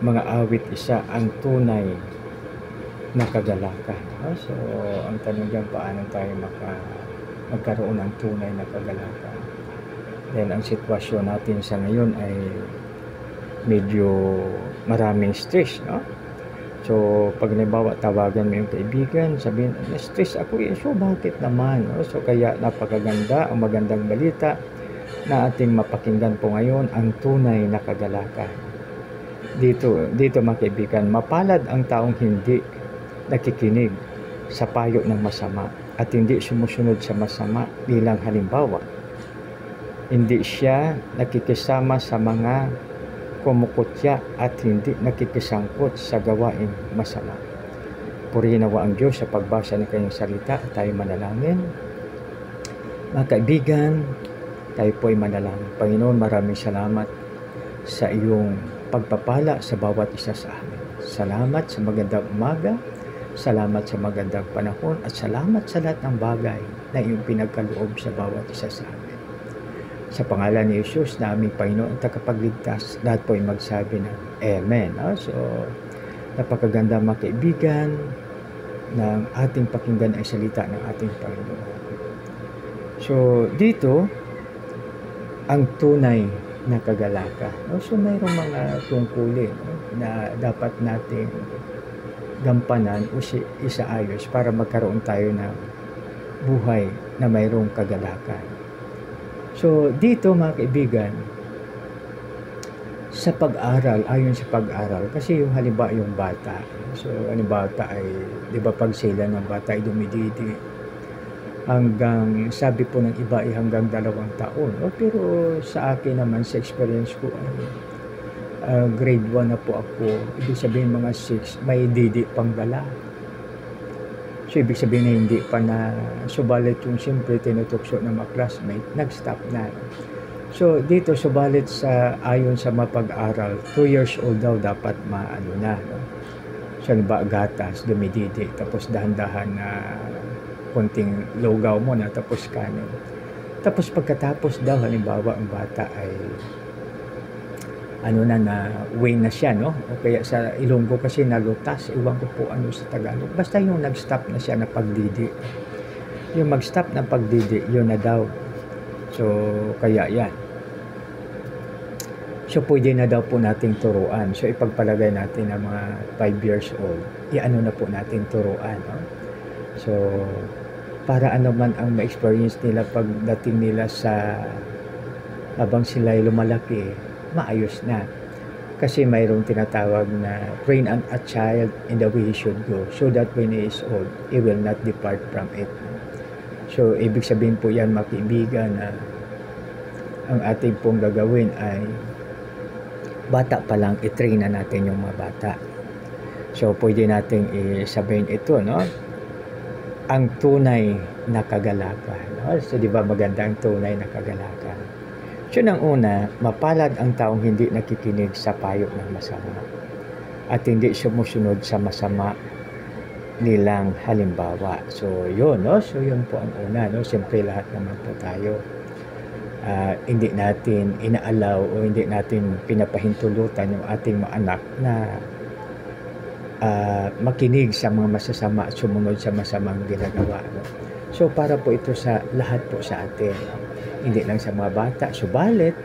mga awit isa ang tunay na kagalakan. So, ang tanong dyan, paano tayo magkaroon ng tunay na kagalakan? Dahil ang sitwasyon natin sa ngayon ay medyo maraming stress, no? So, pag nabawa, tawagan mo yung kaibigan, sabihin, na-stress ako eh. So, bakit naman? No? So, kaya napakaganda, ang magandang balita na ating mapakinggan po ngayon, ang tunay na kagalakan. Dito mga kaibigan, mapalad ang taong hindi nakikinig sa payo ng masama at hindi sumusunod sa masama bilang halimbawa. Hindi siya nakikisama sa mga kumukutya at hindi nakikisangkot sa gawaing masama. Purihin nawa ang Diyos sa pagbasa ng kanyang salita at tayo manalangin. Mga kaibigan, tayo po ay manalangin. Panginoon, maraming salamat sa iyong pagpapala sa bawat isa sa amin. Salamat sa magandang umaga, salamat sa magandang panahon, at salamat sa lahat ng bagay na iyong pinagkaloob sa bawat isa sa amin. Sa pangalan ni Jesus na aming Panginoon at tagapagligtas, lahat po ay magsabi ng Amen. So, napakaganda mga kaibigan ng ating pakinggan ay salita ng ating Panginoon. So, dito, ang tunay na kagalakan. So, mayroong mga tungkulin na dapat natin gampanan o isaayos para magkaroon tayo ng buhay na mayroong kagalakan. So, dito mga kaibigan, sa pag-aral, ayon sa pag-aral, kasi yung halimbawa yung bata. So, ang bata ay, di ba pag sila ng bata ay dumididi, hanggang, sabi po ng iba ay hanggang 2 taon. Pero sa akin naman, sa experience ko, grade 1 na po ako, ibig sabihin mga 6, may didi pang dala. So, ibig sabihin na hindi pa na subalit yung siyempre tinutukso ng mga classmate, nag-stop na. So, dito subalit sa ayon sa mapag-aral, 2 years old daw dapat maano na. No? So, gatas, dumididi, tapos dahan-dahan na konting lugaw mo na, tapos kanin. Tapos pagkatapos daw, halimbawa, ang bata ay way na siya, no? O kaya sa Ilonggo kasi nalutas, iwan ko po ano sa Tagalog. Basta yung nag-stop na siya na pagdidi. Yung mag-stop na pagdidi, yun na daw. So, kaya yan. So, pwede na daw po nating turuan. So, ipagpalagay natin na mga 5 years old, i-ano na po natin turuan, no? So, para ano man ang ma-experience nila pagdating nila sa habang sila'y lumalaki, maayos na. Kasi mayroong tinatawag na train a child in the way he should go so that when he is old, he will not depart from it. So, ibig sabihin po yan mga kaibigan na ang ating pong gagawin ay bata pa lang, i-train na natin yung mga bata. So, pwede natin isabihin ito, no? Ang tunay na kagalakan. No? So, di ba maganda ang tunay na kagalakan? So, nang una, mapalad ang taong hindi nakikinig sa payo ng masama at hindi sumusunod sa masama nilang halimbawa. So, yun, no? So, yun po ang una, no? Siyempre, lahat naman po tayo. Hindi natin inaalaw o hindi natin pinapahintulutan yung ating mga anak na makinig sa mga masasama at sumunod sa masamang ginagawa. No? So, para po ito sa lahat po sa atin. No? Hindi lang sa mga bata. Subalit,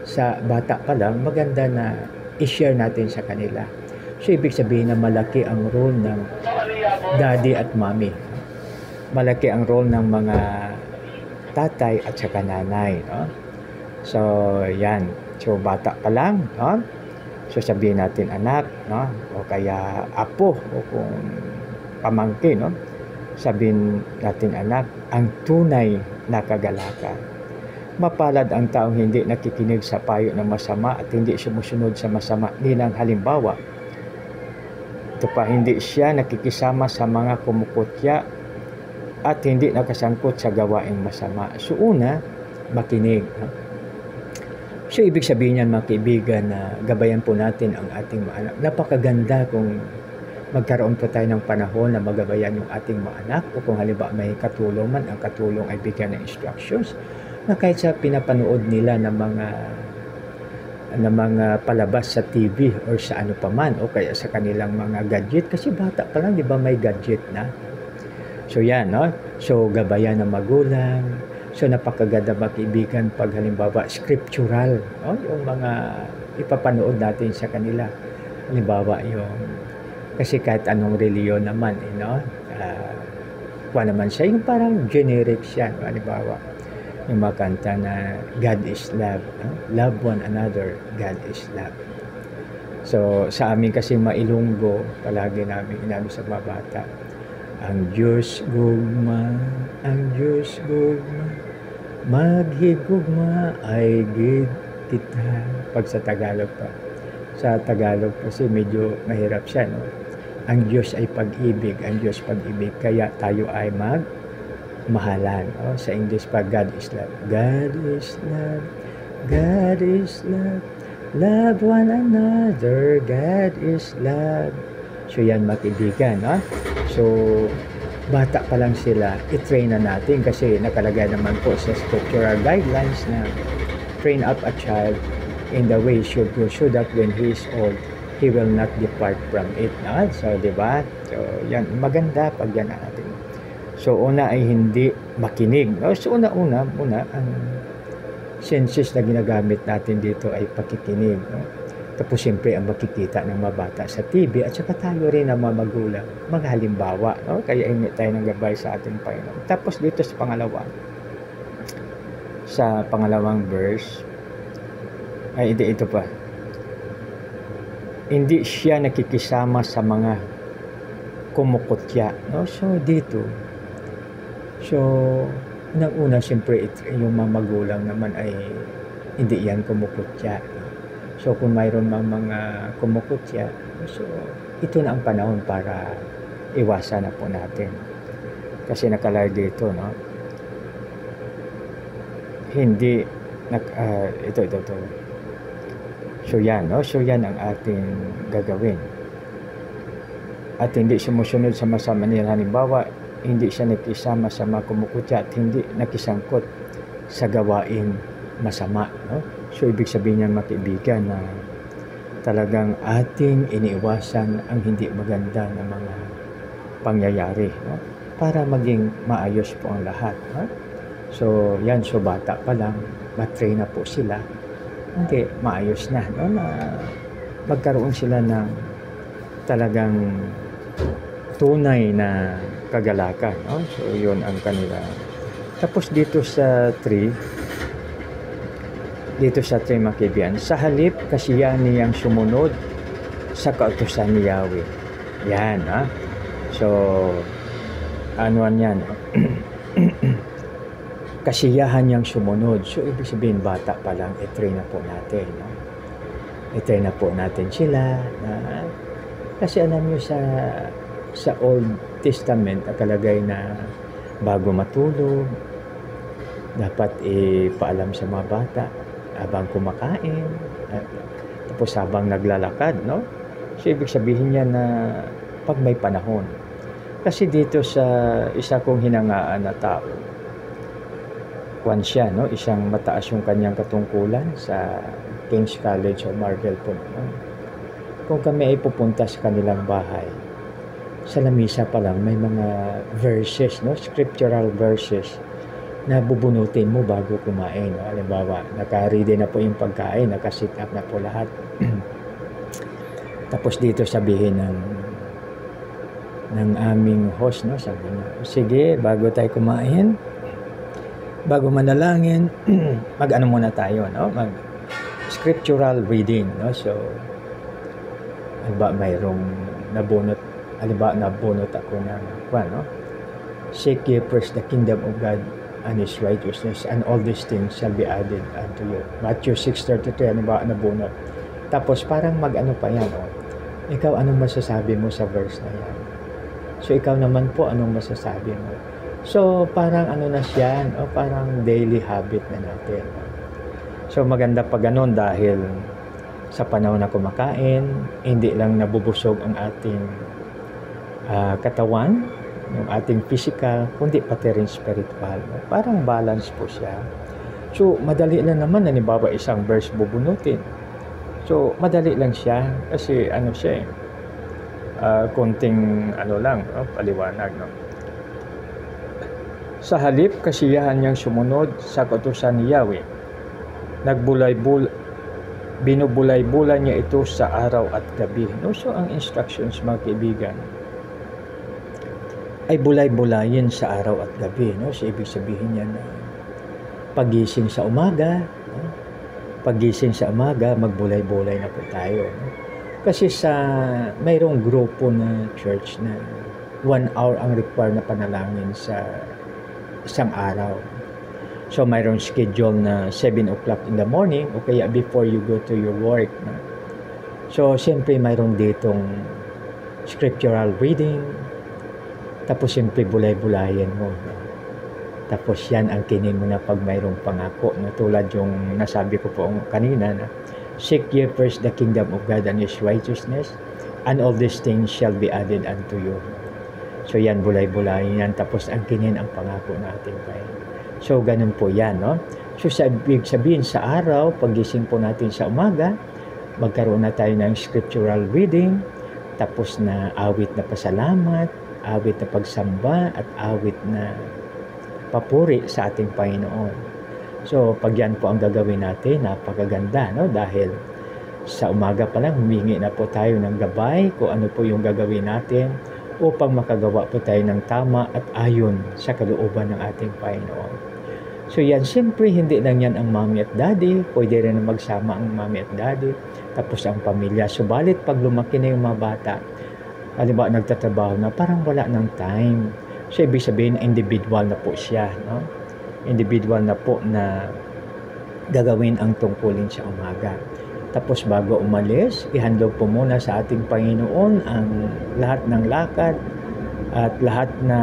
sa bata pa lang, maganda na i-share natin sa kanila. So, ibig sabihin na malaki ang role ng daddy at mommy. Malaki ang role ng mga tatay at saka nanay. No? So, yan. So, bata pa lang. No? So, sabihin natin anak, no? O kaya apo, o kung pamangkin. No? Sabihin natin anak, ang tunay na kagalakan. Mapalad ang taong hindi nakikinig sa payo ng masama at hindi sumusunod sa masama nilang halimbawa. Ito pa, hindi siya nakikisama sa mga kumukutya at hindi nakasangkot sa gawaing masama. So, una, makinig. No? So, ibig sabihin yan mga kaibigan na gabayan po natin ang ating mga anak. Napakaganda kung magkaroon po tayo ng panahon na magabayan yung ating mga anak o kung halimbawa may katulong man, ang katulong ay bigyan ng instructions na kahit sa pinapanood nila ng mga na mga palabas sa TV or sa ano paman o kaya sa kanilang mga gadget kasi bata pa lang, di ba, may gadget na. So yan, no? So gabayan ng magulang. So napakaganda mga kaibigan pag halimbawa scriptural, no? Yung mga ipapanood natin sa kanila. Halimbawa yung, kasi kahit anong reliyon naman, no? Kuha naman siya, yung parang generic siya, no? Halimbawa, yung mga kanta na God is love, no? Love one another, God is love. So sa amin kasi mailunggo, palagi namin inabi sa mga bata, ang Diyos gugma, ang Diyos gugma, maghigugma ay gid kita. Pag sa Tagalog pa. Sa Tagalog kasi medyo mahirap siya, no? Ang Diyos ay pag-ibig, ang Diyos pag-ibig, kaya tayo ay magmahalan. Oh, sa English pa, God is love. God is love, God is love, love one another, God is love. So yan mga kaibigan, no? So bata pa lang sila, i-train na natin kasi nakalagay naman po sa scriptural guidelines na train up a child in the way he should go so that when he is old, he will not depart from it. No? So, di ba? So, yan. Maganda pag yan natin. So, una ay hindi makinig. No? So, una, ang senses na ginagamit natin dito ay pakikinig. No? Tapos, siyempre, ang makikita ng mga bata sa TV at saka tayo rin ang mga magulang. Mga halimbawa. No? Kaya hingi tayo ng gabay sa ating Panginoon. Tapos, dito sa pangalawang verse, ay hindi ito pa. Hindi siya nakikisama sa mga kumukutya. No? So, dito. So, unang-una, siyempre, yung mga magulang naman ay hindi yan kumukutya. So, kung mayroon mga kumukutya, so, ito na ang panahon para iwasan na po natin. Kasi nakalagay dito, no? Hindi, ito. So yan, no? So yan ang ating gagawin. At hindi sumusunod sa masama nila. Halimbawa, hindi siya nakisama sa mga kumukutya at hindi nakisangkot sa gawain masama, no? So ibig sabihin niyan mga kaibigan na talagang ating iniiwasan ang hindi maganda na mga pangyayari, no? Para maging maayos po ang lahat, no? So yan, so bata pa lang, matrain na po sila. Hindi, maayos na, no? Na magkaroon sila ng talagang tunay na kagalakan, no? So, yun ang kanila. Tapos dito sa 3 mga kaibigan, sa halip kasiyahan niyang sumunod sa kautusan ni Yahweh. Yan, ha? So, anuan yan? Kasiyahan niyang sumunod. So, ibig sabihin, bata pa lang, i-train na po natin. No? I-train na po natin sila. Kasi alam niyo sa Old Testament, nakalagay na bago matulog, dapat ipaalam sa mga bata habang kumakain, at tapos habang naglalakad, no? So, ibig sabihin niya na pag may panahon. Kasi dito sa isa kong hinangaan na tao, siya, no? Isang mataas yung kanyang katungkulan sa King's College o Marvel po. No? Kung kami ay pupunta sa kanilang bahay, sa lamisa pa lang may mga verses, no? Scriptural verses na bubunutin mo bago kumain. No? Halimbawa, naka-ready na po yung pagkain, naka-sit up na po lahat. Tapos dito sabihin ng aming host, no? Sabi niya, sige, bago tayo kumain, bago manalangin, mag-ano muna tayo, no? Mag-scriptural reading, no? So, mayroong nabunot ako ng, no? Seek ye first the kingdom of God and His righteousness, and all these things shall be added unto you. Matthew 6:33, nabunot. Tapos, parang mag-ano pa yan, oh. Ikaw, anong masasabi mo sa verse na yan? So, ikaw naman po, anong masasabi mo? So, parang ano na siya, o parang daily habit na natin. So, maganda pa ganun dahil sa panahon na kumakain, hindi lang nabubusog ang ating katawan, yung ating physical, kundi pati rin spiritual. Parang balance po siya. So, madali lang naman, halimbawa isang verse bubunutin. So, madali lang siya kasi ano siya konting ano lang, no? Paliwanag, no? Sa halip, kasiyahan niyang sumunod sa kautusan ni Yahweh. Binubulay-bulay niya ito sa araw at gabi. No? So, ang instructions, mga kaibigan, ay bulay-bulayin sa araw at gabi. No? So, ibig sabihin niya na pagising sa umaga, no? Pagising sa umaga, magbulay-bulay na po tayo. No? Kasi mayroong grupo na church na 1 hour ang require na panalangin sa isang araw. So, mayroong schedule na 7 o'clock in the morning o kaya before you go to your work. No? So, siyempre mayroong ditong scriptural reading. Tapos, siyempre bulay-bulayan mo. No? Tapos, yan ang kinin mo na pag mayroong pangako. No? Tulad yung nasabi ko po kanina na, seek ye first the kingdom of God and His righteousness, and all these things shall be added unto you. So, yan, bulay-bulayan yan. Tapos, ang kinin ang pangako natin kayo. So, ganun po yan, no? So, sabihin sa araw, pagising po natin sa umaga, magkaroon na tayo ng scriptural reading, tapos na awit na pasalamat, awit na pagsamba, at awit na papuri sa ating Panginoon. So, pag yan po ang gagawin natin, napakaganda, no? Dahil sa umaga pa lang, humingi na po tayo ng gabay kung ano po yung gagawin natin upang makagawa po tayo ng tama at ayon sa kalooban ng ating Panginoon. So yan, siyempre hindi lang yan ang mommy at daddy, pwede rin na magsama ang mommy at daddy, tapos ang pamilya. Subalit pag lumaki na yung mga bata, halimbawa nagtatrabaho na, parang wala ng time. So ibig sabihin, individual na po siya, no? Individual na po na gagawin ang tungkulin sa umaga. Tapos bago umalis, ihandog po muna sa ating Panginoon ang lahat ng lakad at lahat na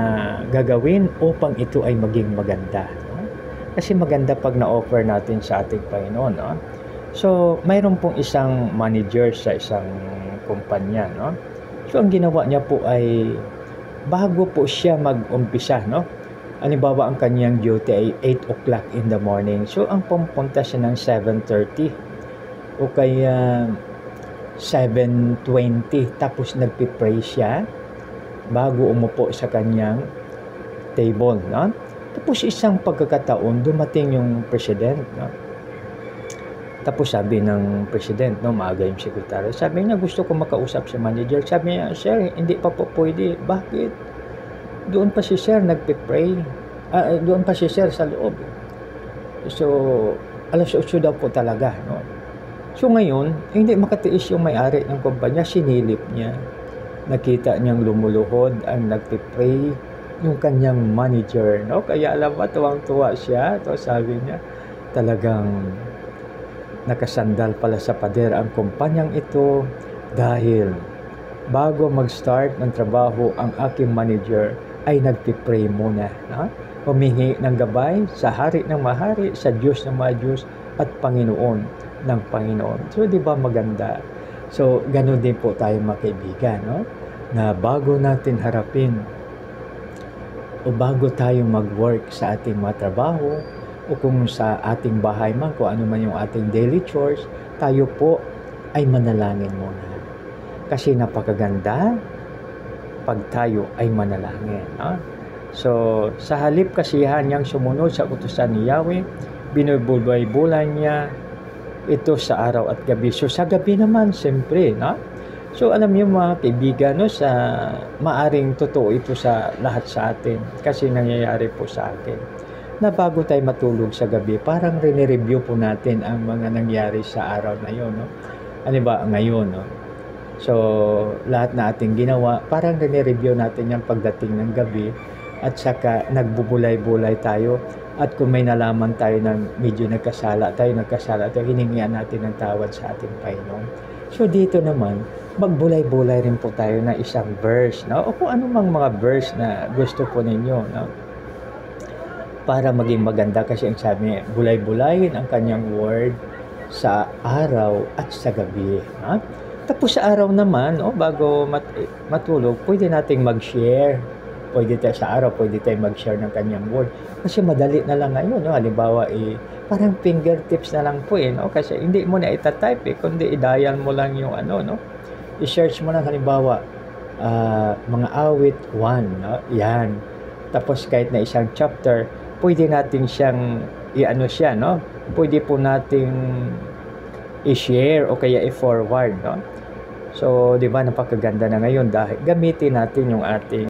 gagawin upang ito ay maging maganda. No? Kasi maganda pag na-offer natin sa ating Panginoon. No? So, mayroon pong isang manager sa isang kumpanya. No? So, ang ginawa niya po ay bago po siya mag-umpisa, no? Halimbawa, ang kanyang duty ay 8 o'clock in the morning. So, ang pumunta siya ng 7:30 o kaya 7:20. Tapos, nagpipray siya bago umupo sa kanyang table. No? Tapos, isang pagkakataon, dumating yung president. No? Tapos, sabi ng president, no, maaga yung sekretary, sabi niya, gusto ko makausap si manager. Sabi niya, sir, hindi pa po pwede. Bakit? Doon pa si sir nagpipray. Doon pa si sir sa loob. So, 8:00 daw po talaga. No? So, ngayon, hindi makatiis yung may-ari ng kumpanya. Sinilip niya. Nakita niyang lumuluhod ang nagpipray yung kanyang manager. No? Kaya alam ba, tuwang-tuwa siya. To, sabi niya, talagang nakasandal pala sa pader ang kumpanyang ito dahil bago mag-start ng trabaho ang aking manager ay nagpipray muna. No? Humingi ng gabay sa hari ng mahari, sa Diyos ng mga Diyos at Panginoon ng Panginoon. So, di ba maganda? So, gano'n din po tayo mga kaibigan, no? Na bago natin harapin o bago tayo mag-work sa ating mga trabaho o kung sa ating bahay man, kung ano man yung ating daily chores, tayo po ay manalangin muna. Kasi napakaganda pag tayo ay manalangin. No? So, sa halip kasiyahan niyang sumunod sa utusan ni Yahweh, binubulay-bulay niya ito sa araw at gabi. So, sa gabi naman, siyempre, no? So, alam niyo mga kaibigan, no, sa maaring totoo ito sa lahat sa atin. Kasi nangyayari po sa atin. Na bago tayo matulog sa gabi, parang rinireview po natin ang mga nangyari sa araw na yun. No? Ano ba ngayon? No? So, lahat na ating ginawa, parang rinireview natin yung pagdating ng gabi at saka nagbubulay-bulay tayo. At kung may nalaman tayo na medyo nagkasala tayo, hiningian natin ng tawad sa ating Panginoon. So, dito naman, magbulay-bulay rin po tayo na isang verse. No? O kung anumang mga verse na gusto po ninyo. No? Para maging maganda kasi ang sabi, bulay-bulayin ang kanyang word sa araw at sa gabi. No? Tapos sa araw naman, bago matulog, pwede nating mag-share pwede tayo sa araw, pwede tayo mag-share ng kanyang word. Kasi madali na lang ngayon, no? Halimbawa, parang fingertips na lang po, no? Kasi hindi mo na itatype, kundi i-dial mo lang yung ano, no? I-search mo lang, halimbawa, mga awit 1, no? Yan. Tapos kahit na isang chapter, pwede natin siyang i-ano siya, no? Pwede po nating i-share o kaya i-forward, no? So, di ba, napakaganda na ngayon dahil gamitin natin yung ating